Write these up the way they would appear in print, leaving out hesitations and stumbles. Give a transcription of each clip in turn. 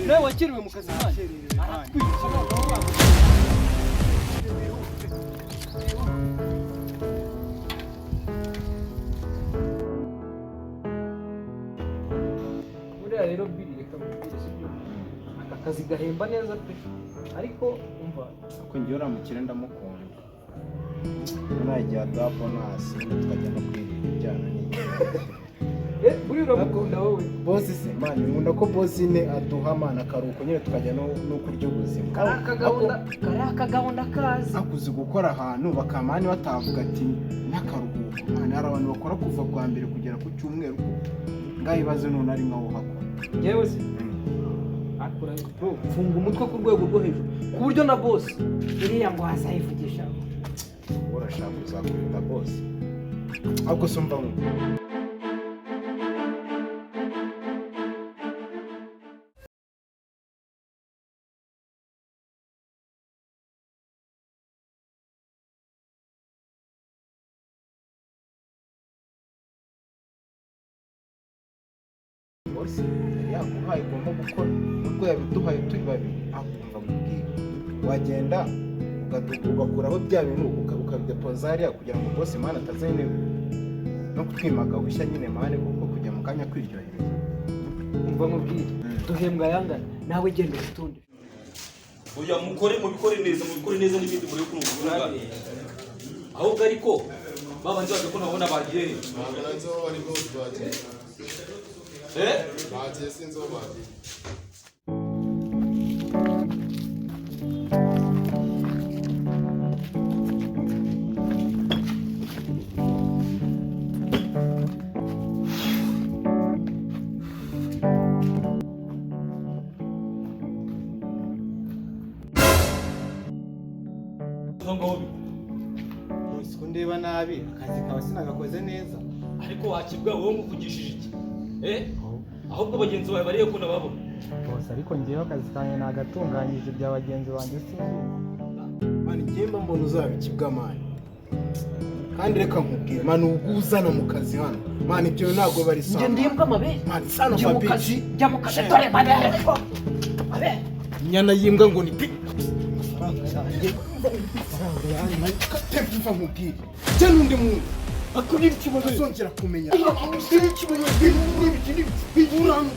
nawe wakiriwe mu kazi kanjye. Buriya rero biri reka mubwire sibyo. Aka kazi gahemba neza pe. Ariko umva ko ngiye uramukire ndamukunda. Naragiye bonus tukajya no kwirira ibyana n'ibyo. buri uramukunda wowe. Bose se man nkunda ko Bose ne aduha mana karuko nyine tukajya no kurya ubuzima. Akagahunda kazi. Akuzi gukora ahantu bakamani batavuga ati n'akaruhuko. Man hari abantu bakora kuva kwa mbere kugera ku cyumweru. Ngayibaze none ari nkaho hakora. Yewe se akora bro funga umutwe ku rwego rwo hejuru ku buryo na Bose iriya ngo hazayivugisha. Urashaka kuzakunda Bose. Ahubwo somba mu Bose yakuhaye ugomba gukora ubwo yabiduhaye turi babiri akumva mubwira wagenda ugakuraho bya bintu ukabidepoza hariya kugira ngo Bose mana atazene no kutwimaga gushya nyine mane kuko kujya mu kanya kwiryohera. Umva mubwire duhembwa yangana nawe genda utunde. Oya mukore neza n'ibindi muri kurunga. Ahubwo ariko babanje baje ko nabona bagiye. Nazo bari bose bagiye. Bagiye sinzo bagiye. Bose kundeba nabi akazi kawe sinagakoze neza. Ariko wakibwa wowe ngukugishije iki? Ahubwo bagenzi bawe bariye ko nababona. Bose ariko ngiyeho akazi kanjye nagatunganyije bya bagenzi banjye sinzi. Man ngimba mbona uzabikibwa man. Kandi reka nkubwire man uguzana mu kazi hano. Man ibyo ntago bari sana. Nje ndimbwa amabere. Man sana papici. Jya mu kazi dore mabere. Abe. Nyana yimbwa ngo ni pi. Faranga yanjye Tempa nkubwire. Je nundi muntu. Akubira ikibazo zongera kumenya. Akubira ikibazo n'ibikindi bigurana.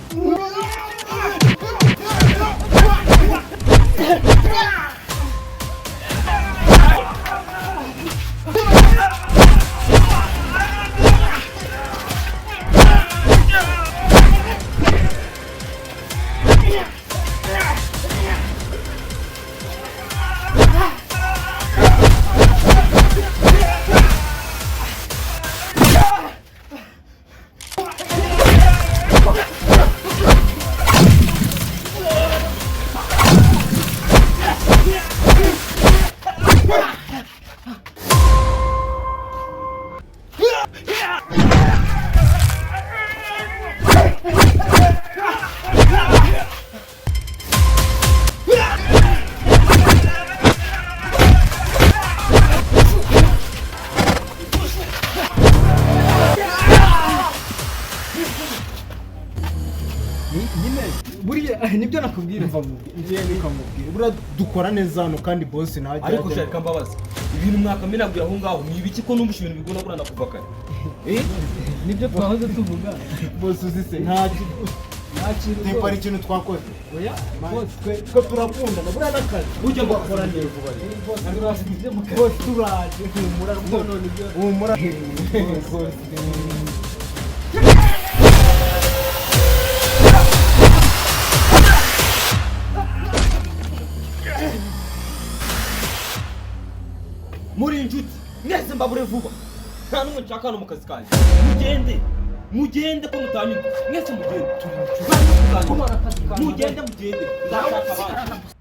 nibyo nakubwira mva ngiye nikamubwira bura dukora neza hano kandi Bose ntajya. Ariko shaka mbabaza ibintu mwakamena aho ngaho ni ibiki ko numva ibintu bigona kurana kuva kare. Nibyo twahoze tuvuga. Bose uzise ntacyo Tempa ari ikintu twakoze. Oya twe turakunda bura n'akazi ujya gukora neza vuba. Bose turaje humura rwose nibyo humura Bose. Muri inshuti mwese mbabure vuba nta n'umwe nshaka hano mu kazi kanjye. Mugende ko mutanyuka mwese mugende. Mugende ndashaka abandi.